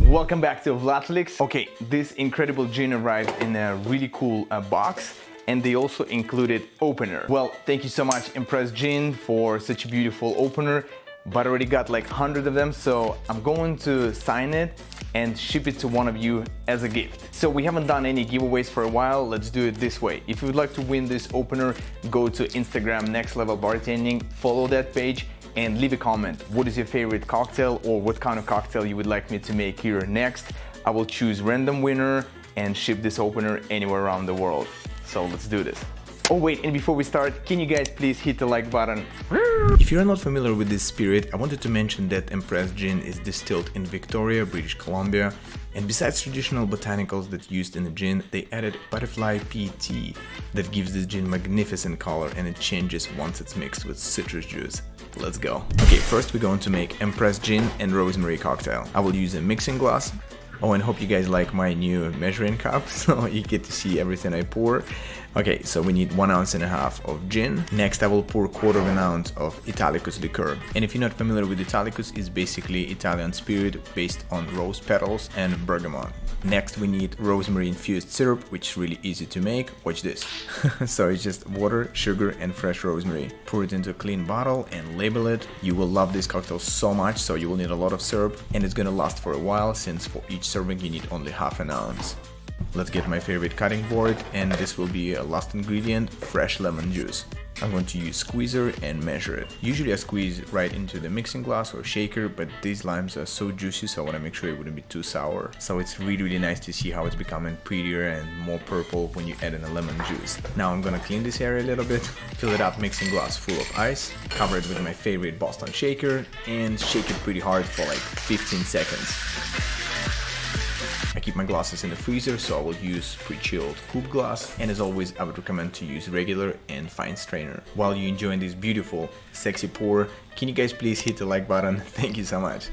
Welcome back to Vladlix. Okay, this incredible gin arrived in a really cool box, and they also included opener. Well, thank you so much Impress Gin for such a beautiful opener, but I already got like 100 of them, so I'm going to sign it and ship it to one of you as a gift. So we haven't done any giveaways for a while, let's do it this way. If you would like to win this opener, go to Instagram Next Level Bartending, follow that page, and leave a comment. What is your favorite cocktail, or what kind of cocktail you would like me to make here next? I will choose random winner and ship this opener anywhere around the world. So let's do this. Oh wait, and before we start, can you guys please hit the like button? If you're not familiar with this spirit, I wanted to mention that Impress Gin is distilled in Victoria, British Columbia, and besides traditional botanicals that used in the gin, they added butterfly pea tea that gives this gin magnificent color, and it changes once it's mixed with citrus juice. Let's go. Okay, first we're going to make Impress Gin and Rosemary cocktail. I will use a mixing glass. Oh, and hope you guys like my new measuring cup, so you get to see everything I pour. Okay, so we need 1.5 ounces of gin. Next, I will pour 1/4 ounce of Italicus liqueur. And if you're not familiar with Italicus, it's basically Italian spirit based on rose petals and bergamot. Next, we need rosemary infused syrup, which is really easy to make. Watch this. So it's just water, sugar, and fresh rosemary. Pour it into a clean bottle and label it. You will love this cocktail so much, so you will need a lot of syrup, and it's gonna last for a while, since for each serving you need only 1/2 ounce. Let's get my favorite cutting board, and this will be a last ingredient, fresh lemon juice. I'm going to use squeezer and measure it. Usually I squeeze right into the mixing glass or shaker, but these limes are so juicy, so I want to make sure it wouldn't be too sour. So it's really nice to see how it's becoming prettier and more purple when you add in a lemon juice. Now I'm gonna clean this area a little bit, fill it up mixing glass full of ice, cover it with my favorite Boston shaker, and shake it pretty hard for like 15 seconds. I keep my glasses in the freezer, so I will use pre-chilled coupe glass, and as always I would recommend to use regular and fine strainer. While you're enjoying this beautiful, sexy pour, can you guys please hit the like button? Thank you so much.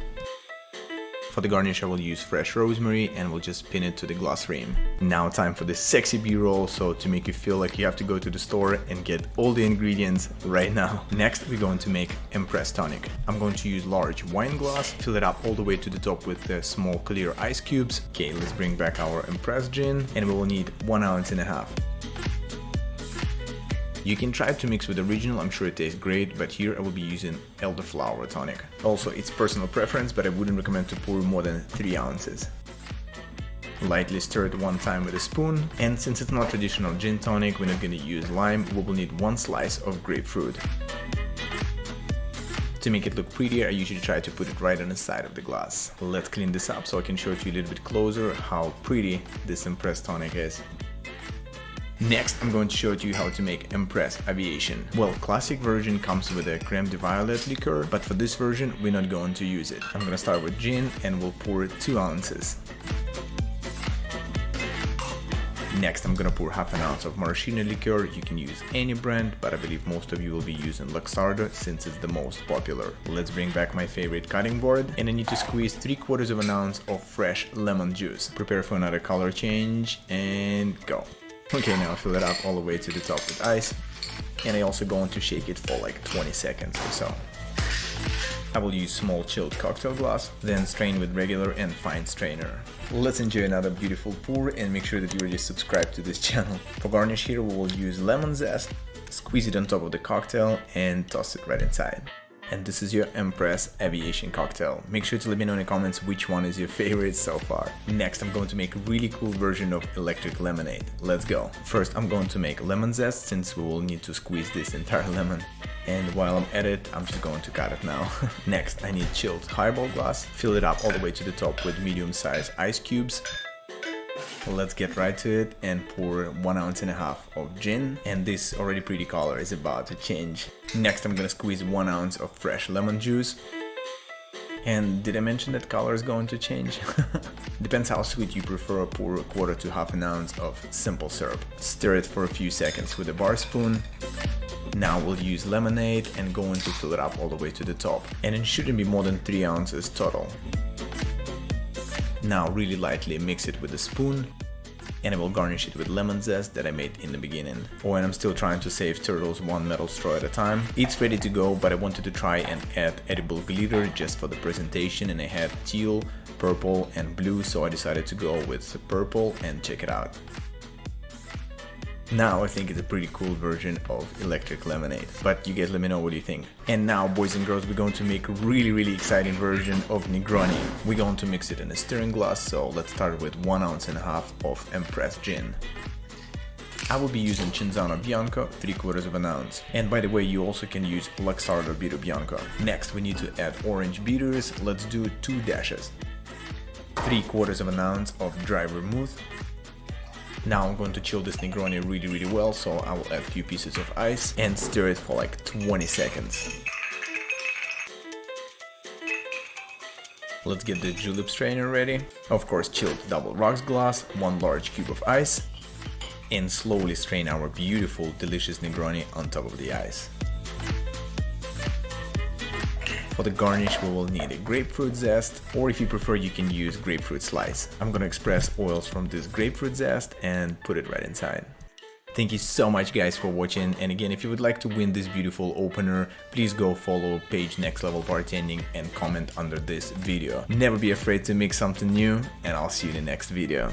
For the garnish I will use fresh rosemary, and we'll just pin it to the glass rim. Now time for the sexy b-roll, so to make you feel like you have to go to the store and get all the ingredients right now. Next we're going to make Impress tonic. I'm going to use large wine glass, fill it up all the way to the top with the small clear ice cubes. Okay, let's bring back our Impress gin, and we will need 1.5 ounces. You can try to mix with original, I'm sure it tastes great, but here I will be using elderflower tonic. Also, it's personal preference, but I wouldn't recommend to pour more than 3 ounces. Lightly stir it one time with a spoon, and since it's not traditional gin tonic, we're not going to use lime, we will need 1 slice of grapefruit. To make it look prettier, I usually try to put it right on the side of the glass. Let's clean this up so I can show it to you a little bit closer how pretty this Impress tonic is. Next, I'm going to show you how to make Impress Aviation. Well, classic version comes with a creme de violet liqueur, but for this version, we're not going to use it. I'm gonna start with gin, and we'll pour 2 ounces. Next, I'm gonna pour 1/2 ounce of maraschino liqueur. You can use any brand, but I believe most of you will be using Luxardo since it's the most popular. Let's bring back my favorite cutting board, and I need to squeeze 3/4 ounce of fresh lemon juice. Prepare for another color change, and go. Okay, now fill it up all the way to the top with ice, and I also going to shake it for like 20 seconds or so. I will use small chilled cocktail glass, then strain with regular and fine strainer. Let's enjoy another beautiful pour, and make sure that you already subscribed to this channel. For garnish here we will use lemon zest, squeeze it on top of the cocktail, and toss it right inside. And this is your Impress Aviation cocktail. Make sure to let me know in the comments which one is your favorite so far. Next, I'm going to make a really cool version of electric lemonade. Let's go. First, I'm going to make lemon zest, since we will need to squeeze this entire lemon. And while I'm at it, I'm just going to cut it now. Next, I need chilled highball glass. Fill it up all the way to the top with medium-sized ice cubes. Let's get right to it and pour 1.5 ounces of gin, and this already pretty color is about to change. Next, I'm gonna squeeze 1 ounce of fresh lemon juice. And did I mention that color is going to change? Depends how sweet you prefer. Pour 1/4 to 1/2 ounce of simple syrup. Stir it for a few seconds with a bar spoon. Now we'll use lemonade and going to fill it up all the way to the top. And it shouldn't be more than 3 ounces total. Now really lightly mix it with a spoon. And I will garnish it with lemon zest that I made in the beginning. Oh, and I'm still trying to save turtles one metal straw at a time. It's ready to go, but I wanted to try and add edible glitter just for the presentation, and I had teal, purple and blue, so I decided to go with purple and check it out. Now I think it's a pretty cool version of electric lemonade, but you guys let me know what you think. And now, boys and girls, we're going to make a really exciting version of Negroni. We're going to mix it in a stirring glass, so let's start with 1.5 ounces of Empress gin. I will be using Cinzano Bianco, 3/4 ounce. And by the way, you also can use Luxardo Birra Bianco. Next, we need to add orange bitters. Let's do 2 dashes. 3/4 ounce of dry vermouth. Now I'm going to chill this Negroni really well, so I will add a few pieces of ice and stir it for like 20 seconds. Let's get the julep strainer ready. Of course, chilled double rocks glass, 1 large cube of ice, and slowly strain our beautiful, delicious Negroni on top of the ice. For the garnish, we will need a grapefruit zest, or if you prefer, you can use grapefruit slice. I'm gonna express oils from this grapefruit zest and put it right inside. Thank you so much, guys, for watching, and again, if you would like to win this beautiful opener, please go follow page Next Level Bartending and comment under this video. Never be afraid to make something new, and I'll see you in the next video.